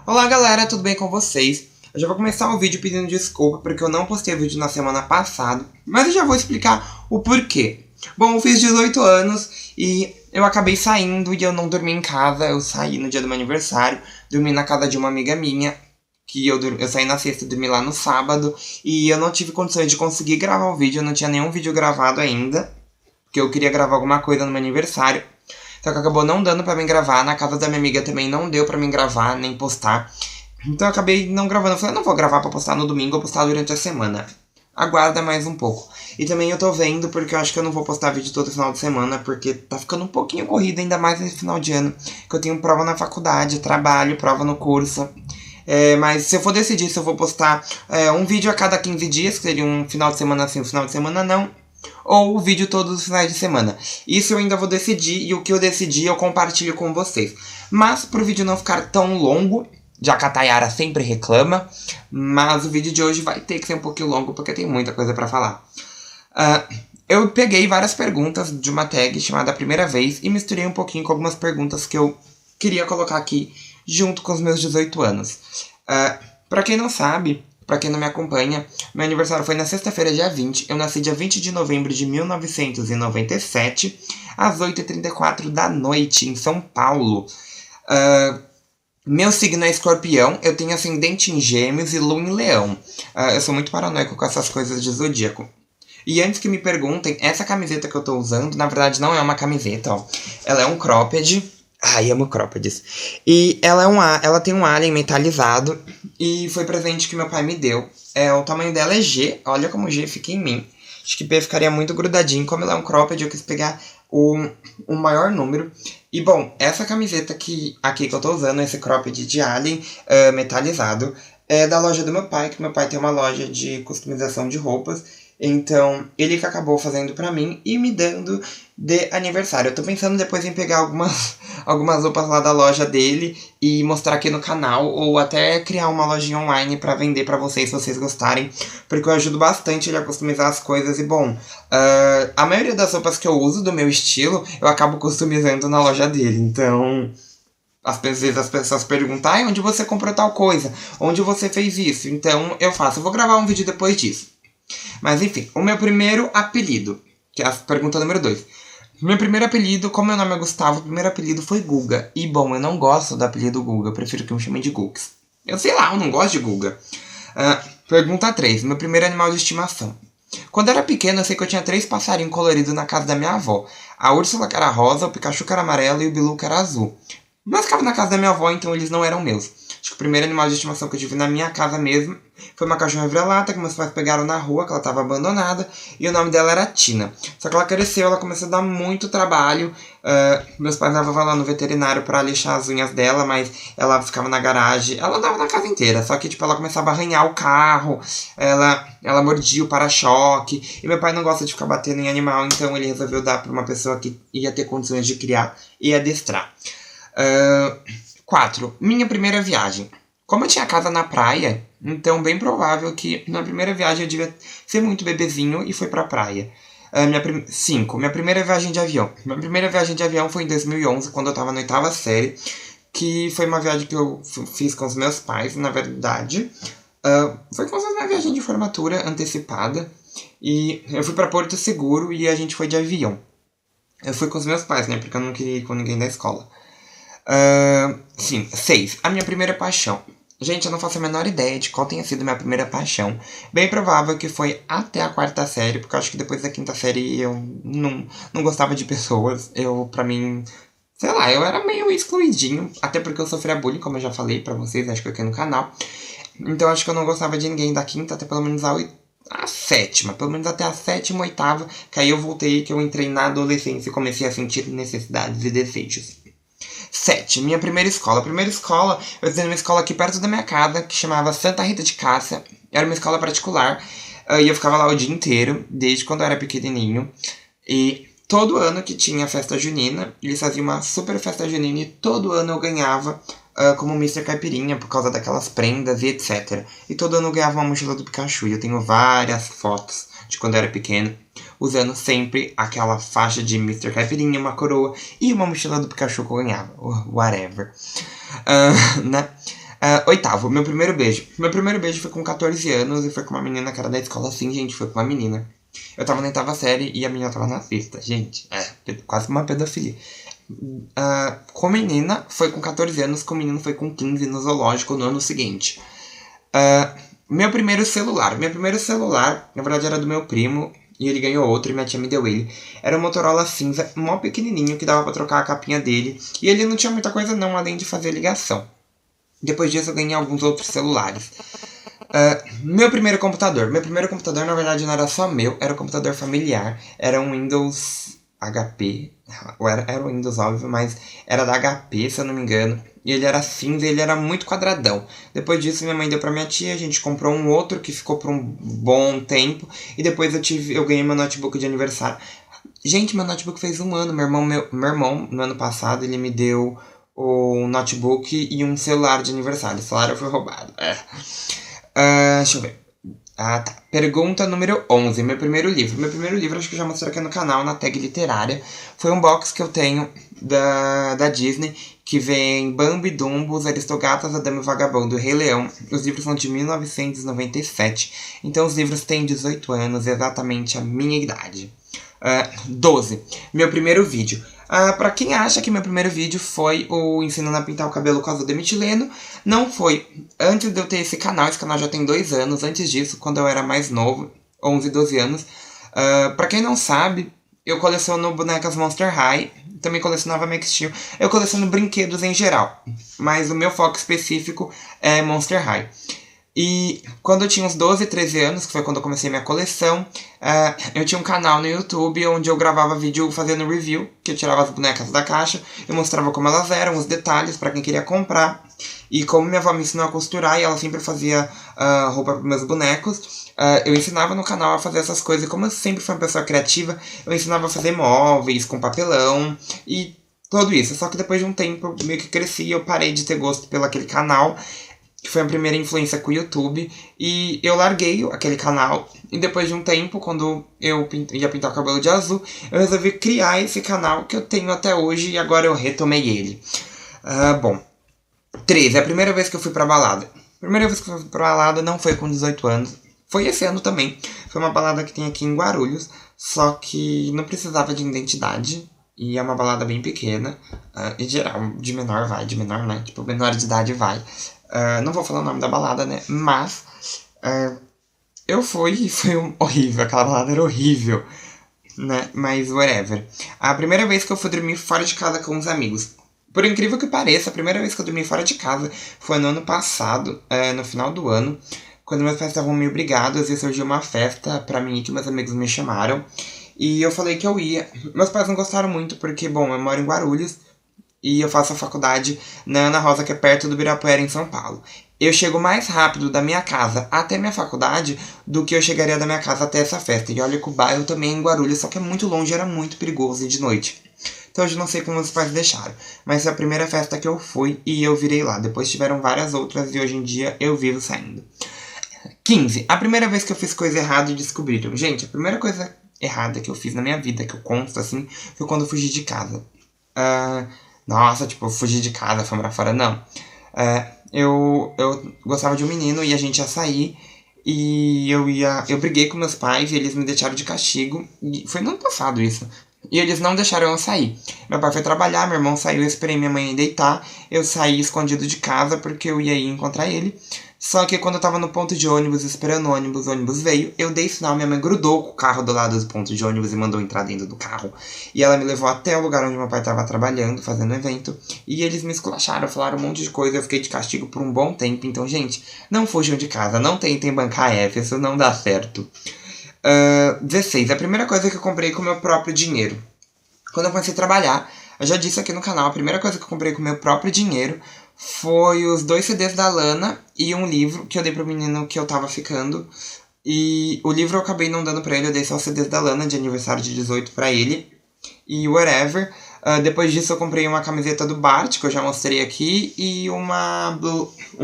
Olá galera, tudo bem com vocês? Eu já vou começar o vídeo pedindo desculpa porque eu não postei o vídeo na semana passada, mas eu já vou explicar o porquê. Bom, eu fiz 18 anos e eu acabei saindo e eu não dormi em casa. Eu saí no dia do meu aniversário, dormi na casa de uma amiga minha, que eu saí na sexta e dormi lá no sábado, e eu não tive condições de conseguir gravar o vídeo, eu não tinha nenhum vídeo gravado ainda, porque eu queria gravar alguma coisa no meu aniversário. Só que acabou não dando pra mim gravar, na casa da minha amiga também não deu pra mim gravar, nem postar. Então eu acabei não gravando, eu falei, eu não vou gravar pra postar no domingo, eu vou postar durante a semana. Aguarda mais um pouco. E também eu tô vendo, porque eu acho que eu não vou postar vídeo todo final de semana, porque tá ficando um pouquinho corrido, ainda mais nesse final de ano, que eu tenho prova na faculdade, trabalho, prova no curso. Mas se eu for decidir se eu vou postar um vídeo a cada 15 dias, que seria um final de semana sim, um final de semana não, ou o vídeo todos os finais de semana. Isso eu ainda vou decidir, e o que eu decidir eu compartilho com vocês. Mas pro vídeo não ficar tão longo, já que a Tayara sempre reclama, mas o vídeo de hoje vai ter que ser um pouquinho longo porque tem muita coisa pra falar. Eu peguei várias perguntas de uma tag chamada Primeira Vez e misturei um pouquinho com algumas perguntas que eu queria colocar aqui junto com os meus 18 anos. Pra quem não sabe, pra quem não me acompanha, meu aniversário foi na sexta-feira, dia 20. Eu nasci dia 20 de novembro de 1997, às 8h34 da noite, em São Paulo. Meu signo é escorpião, eu tenho ascendente em gêmeos e lua em leão. Eu sou muito paranoico com essas coisas de zodíaco. E antes que me perguntem, essa camiseta que eu tô usando, na verdade não é uma camiseta, ó. Ela é um cropped. Ai, amo croppeds. E ela tem um alien metalizado e foi presente que meu pai me deu. O tamanho dela é G, olha como G fica em mim. Acho que P ficaria muito grudadinho, como ela é um cropped, eu quis pegar o maior número. E bom, essa camiseta aqui que eu tô usando, esse cropped de alien metalizado, é da loja do meu pai, que meu pai tem uma loja de customização de roupas. Então, ele que acabou fazendo pra mim e me dando de aniversário. Eu tô pensando depois em pegar algumas roupas lá da loja dele e mostrar aqui no canal, ou até criar uma lojinha online pra vender pra vocês, se vocês gostarem, porque eu ajudo bastante ele a customizar as coisas. E bom, a maioria das roupas que eu uso do meu estilo, eu acabo customizando na loja dele. Então, às vezes as pessoas perguntam, onde você comprou tal coisa? Onde você fez isso? Então, eu vou gravar um vídeo depois disso. Mas enfim, o meu primeiro apelido, que é a pergunta número 2. Meu primeiro apelido, como meu nome é Gustavo, o primeiro apelido foi Guga. E bom, eu não gosto do apelido Guga, eu prefiro que me chamem de Gux. Eu sei lá, eu não gosto de Guga. Pergunta 3, meu primeiro animal de estimação. Quando eu era pequeno, eu sei que eu tinha 3 passarinhos coloridos na casa da minha avó. A Úrsula que era rosa, o Pikachu que era amarelo e o Bilu que era azul. Mas ficava na casa da minha avó, então eles não eram meus. Acho que o primeiro animal de estimação que eu tive na minha casa mesmo foi uma cachorra vira-lata que meus pais pegaram na rua, que ela estava abandonada, e o nome dela era Tina. Só que ela cresceu, ela começou a dar muito trabalho. Meus pais levavam lá no veterinário para lixar as unhas dela, mas ela ficava na garagem. Ela andava na casa inteira, só que tipo, ela começava a arranhar o carro, ela mordia o para-choque, e meu pai não gosta de ficar batendo em animal, então ele resolveu dar para uma pessoa que ia ter condições de criar e adestrar. 4. Minha primeira viagem. Como eu tinha casa na praia, então bem provável que na primeira viagem eu devia ser muito bebezinho e foi pra praia. 5. Minha primeira viagem de avião. Minha primeira viagem de avião foi em 2011, quando eu tava na 8ª série, que foi uma viagem que eu fiz com os meus pais, na verdade. Foi como se fosse uma viagem de formatura antecipada, e eu fui pra Porto Seguro e a gente foi de avião. Eu fui com os meus pais, né, porque eu não queria ir com ninguém da escola. 6. A minha primeira paixão. Gente, eu não faço a menor ideia de qual tenha sido minha primeira paixão. Bem provável que foi até a 4ª série, porque eu acho que depois da 5ª série eu não gostava de pessoas. Pra mim, sei lá, eu era meio excluidinho, até porque eu sofria bullying, como eu já falei pra vocês, acho que aqui no canal. Então acho que eu não gostava de ninguém da 5ª até pelo menos a 7ª, pelo menos até a 7ª, 8ª, que aí eu voltei, que eu entrei na adolescência e comecei a sentir necessidades e desejos. 7. Minha primeira escola. A primeira escola, eu estudei numa escola aqui perto da minha casa, que chamava Santa Rita de Cássia. Era uma escola particular, e eu ficava lá o dia inteiro, desde quando eu era pequenininho. E todo ano que tinha festa junina, eles faziam uma super festa junina, e todo ano eu ganhava como Mr. Caipirinha, por causa daquelas prendas e etc. E todo ano eu ganhava uma mochila do Pikachu, e eu tenho várias fotos de quando eu era pequeno, usando sempre aquela faixa de Mr. Caipirinha, uma coroa e uma mochila do Pikachu que eu ganhava, whatever. Né? Oitavo, meu primeiro beijo. Meu primeiro beijo foi com 14 anos e foi com uma menina que era da escola, assim, gente, foi com uma menina. Eu tava na oitava série e a menina tava na sexta, gente, quase uma pedofilia. Com menina foi com 14 anos, com menino foi com 15 no zoológico no ano seguinte. Meu primeiro celular, na verdade era do meu primo, e ele ganhou outro e minha tia me deu ele. Era um Motorola cinza, mó pequenininho, que dava pra trocar a capinha dele. E ele não tinha muita coisa não, além de fazer ligação. Depois disso eu ganhei alguns outros celulares. Meu primeiro computador, na verdade não era só meu, era um computador familiar. Era um Windows HP, era um Windows óbvio, mas era da HP, se eu não me engano. E ele era cinza e ele era muito quadradão. Depois disso minha mãe deu pra minha tia, a gente comprou um outro que ficou por um bom tempo. E depois eu ganhei meu notebook de aniversário. Gente, meu notebook fez um ano. Meu irmão, no ano passado, ele me deu um notebook e um celular de aniversário. O celular foi roubado. Deixa eu ver. Tá. Pergunta número 11. Meu primeiro livro, acho que eu já mostrei aqui no canal, na tag literária. Foi um box que eu tenho da Disney, que vem Bambi, Dumbo, Os Aristogatas, A Dama e o Vagabundo, Rei Leão. Os livros são de 1997. Então os livros têm 18 anos, exatamente a minha idade. 12. Meu primeiro vídeo. Pra quem acha que meu primeiro vídeo foi o ensinando a pintar o cabelo com azul de metileno, não foi. Antes de eu ter esse canal já tem 2 anos. Antes disso, quando eu era mais novo, 11, 12 anos. Pra quem não sabe, eu coleciono bonecas Monster High. Também colecionava Max Steel. Eu coleciono brinquedos em geral. Mas o meu foco específico é Monster High. E quando eu tinha uns 12, 13 anos, que foi quando eu comecei minha coleção, eu tinha um canal no YouTube onde eu gravava vídeo fazendo review, que eu tirava as bonecas da caixa, eu mostrava como elas eram, os detalhes pra quem queria comprar. E como minha avó me ensinou a costurar e ela sempre fazia roupa para meus bonecos, eu ensinava no canal a fazer essas coisas. E como eu sempre fui uma pessoa criativa, eu ensinava a fazer móveis com papelão e tudo isso. Só que depois de um tempo eu meio que cresci e eu parei de ter gosto pelo aquele canal, que foi a primeira influência com o YouTube, e eu larguei aquele canal. E depois de um tempo, quando eu ia pintar o cabelo de azul, eu resolvi criar esse canal que eu tenho até hoje e agora eu retomei ele. Bom, 13, a primeira vez que eu fui pra balada. A primeira vez que eu fui pra balada não foi com 18 anos, foi esse ano também. Foi uma balada que tem aqui em Guarulhos, só que não precisava de identidade. E é uma balada bem pequena. Em geral, de menor vai, de menor não, tipo, menor de idade vai. Não vou falar o nome da balada, né? Mas eu fui e foi horrível. Aquela balada era horrível, né? Mas whatever. A primeira vez que eu fui dormir fora de casa com os amigos. Por incrível que pareça, a primeira vez que eu dormi fora de casa foi no ano passado, no final do ano. Quando meus pais estavam meio brigados e surgiu uma festa pra mim que meus amigos me chamaram. E eu falei que eu ia. Meus pais não gostaram muito porque, bom, eu moro em Guarulhos. E eu faço a faculdade na Ana Rosa, que é perto do Ibirapuera, em São Paulo. Eu chego mais rápido da minha casa até minha faculdade do que eu chegaria da minha casa até essa festa. E olha que o bairro também é em Guarulhos, só que é muito longe, era muito perigoso e de noite. Então hoje não sei como os pais deixaram. Mas é a primeira festa que eu fui e eu virei lá. Depois tiveram várias outras e hoje em dia eu vivo saindo. 15. A primeira vez que eu fiz coisa errada e descobriram. Gente, a primeira coisa errada que eu fiz na minha vida, que eu consto assim, foi quando eu fugi de casa. Nossa, tipo, eu fugi de casa, fui pra fora, não. Eu gostava de um menino e a gente ia sair. E eu briguei com meus pais e eles me deixaram de castigo. E foi no ano passado isso. E eles não deixaram eu sair. Meu pai foi trabalhar, meu irmão saiu, eu esperei minha mãe deitar. Eu saí escondido de casa porque eu ia ir encontrar ele. Só que quando eu tava no ponto de ônibus, esperando o ônibus veio, eu dei sinal, minha mãe grudou com o carro do lado do ponto de ônibus e mandou entrar dentro do carro. E ela me levou até o lugar onde meu pai tava trabalhando, fazendo um evento. E eles me esculacharam, falaram um monte de coisa, eu fiquei de castigo por um bom tempo. Então, gente, não fujam de casa, não tentem bancar F, isso não dá certo. 16. A primeira coisa que eu comprei com o meu próprio dinheiro. Quando eu comecei a trabalhar, eu já disse aqui no canal, a primeira coisa que eu comprei com o meu próprio dinheiro foi os 2 CDs da Lana e um livro que eu dei pro menino que eu tava ficando. E o livro eu acabei não dando pra ele, eu dei só os CDs da Lana de aniversário de 18 pra ele. E whatever. Depois disso eu comprei uma camiseta do Bart, que eu já mostrei aqui, e um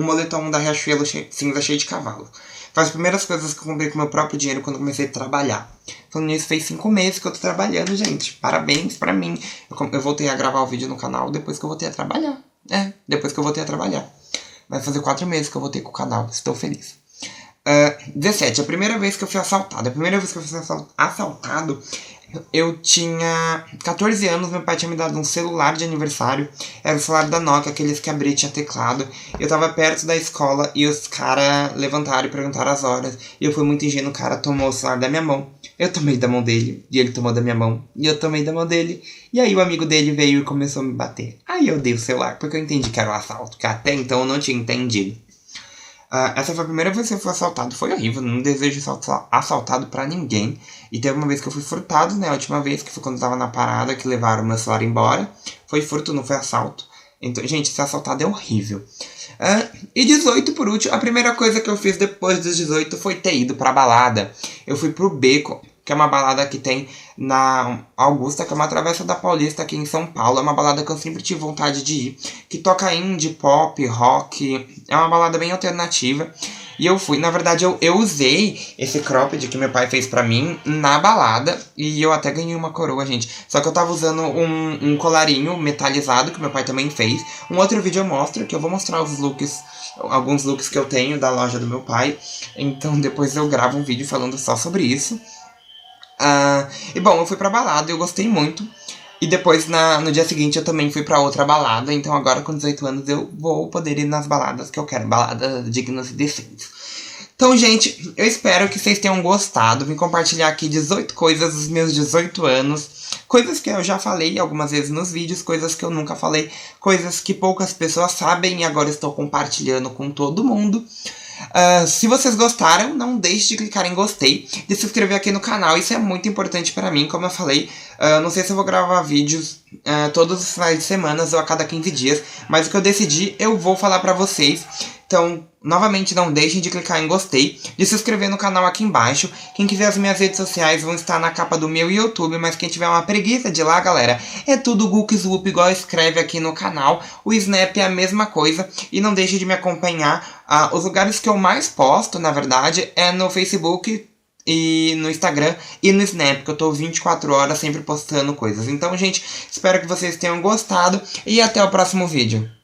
moletom da Riachuelo cinza cheio de cavalo. Foi as primeiras coisas que eu comprei com meu próprio dinheiro quando eu comecei a trabalhar. Falando nisso, fez 5 meses que eu tô trabalhando, gente. Parabéns pra mim. Eu voltei a gravar o vídeo no canal depois que eu voltei a trabalhar. Depois que eu voltei a trabalhar. Vai fazer 4 meses que eu voltei com o canal. Estou feliz. 17. A primeira vez que eu fui assaltado. A primeira vez que eu fui assaltado, eu tinha 14 anos, meu pai tinha me dado um celular de aniversário. Era o celular da Nokia, aqueles que abria e tinha teclado. Eu tava perto da escola e os caras levantaram e perguntaram as horas. E eu fui muito ingênuo, o cara tomou o celular da minha mão. Eu tomei da mão dele, e ele tomou da minha mão. E eu tomei da mão dele. E aí o amigo dele veio e começou a me bater. Aí eu dei o celular, porque eu entendi que era um assalto, que até então eu não tinha entendido. Essa foi a primeira vez que eu fui assaltado. Foi horrível, não desejo ser assaltado pra ninguém. E teve uma vez que eu fui furtado, né? A última vez, que foi quando eu tava na parada, que levaram meu celular embora. Foi furto, não foi assalto. Então, gente, ser assaltado é horrível. E 18, por último, a primeira coisa que eu fiz depois dos 18 foi ter ido pra balada. Eu fui pro Beco, que é uma balada que tem na Augusta, que é uma travessa da Paulista aqui em São Paulo. É uma balada que eu sempre tive vontade de ir, que toca indie, pop, rock. É uma balada bem alternativa. E eu fui, na verdade, eu usei esse cropped que meu pai fez pra mim na balada. E eu até ganhei uma coroa, gente. Só que eu tava usando um colarinho metalizado, que meu pai também fez. Um outro vídeo eu mostro, que eu vou mostrar os looks, alguns looks que eu tenho da loja do meu pai. Então depois eu gravo um vídeo falando só sobre isso. E bom, eu fui pra balada, eu gostei muito. E depois, no dia seguinte, eu também fui pra outra balada. Então agora, com 18 anos, eu vou poder ir nas baladas que eu quero. Baladas dignas e decentes. Então, gente, eu espero que vocês tenham gostado. Vim compartilhar aqui 18 coisas dos meus 18 anos. Coisas que eu já falei algumas vezes nos vídeos. Coisas que eu nunca falei. Coisas que poucas pessoas sabem. E agora estou compartilhando com todo mundo. Se vocês gostaram, não deixe de clicar em gostei, de se inscrever aqui no canal, isso é muito importante pra mim, como eu falei. Não sei se eu vou gravar vídeos todos os finais de semana ou a cada 15 dias, mas o que eu decidi eu vou falar pra vocês. Então, novamente, não deixem de clicar em gostei, de se inscrever no canal aqui embaixo. Quem quiser as minhas redes sociais vão estar na capa do meu YouTube, mas quem tiver uma preguiça de ir lá, galera, é tudo Gookswhoop, igual escreve aqui no canal. O Snap é a mesma coisa, e não deixe de me acompanhar. Os lugares que eu mais posto, na verdade, é no Facebook e no Instagram e no Snap, que eu tô 24 horas sempre postando coisas. Então, gente, espero que vocês tenham gostado e até o próximo vídeo.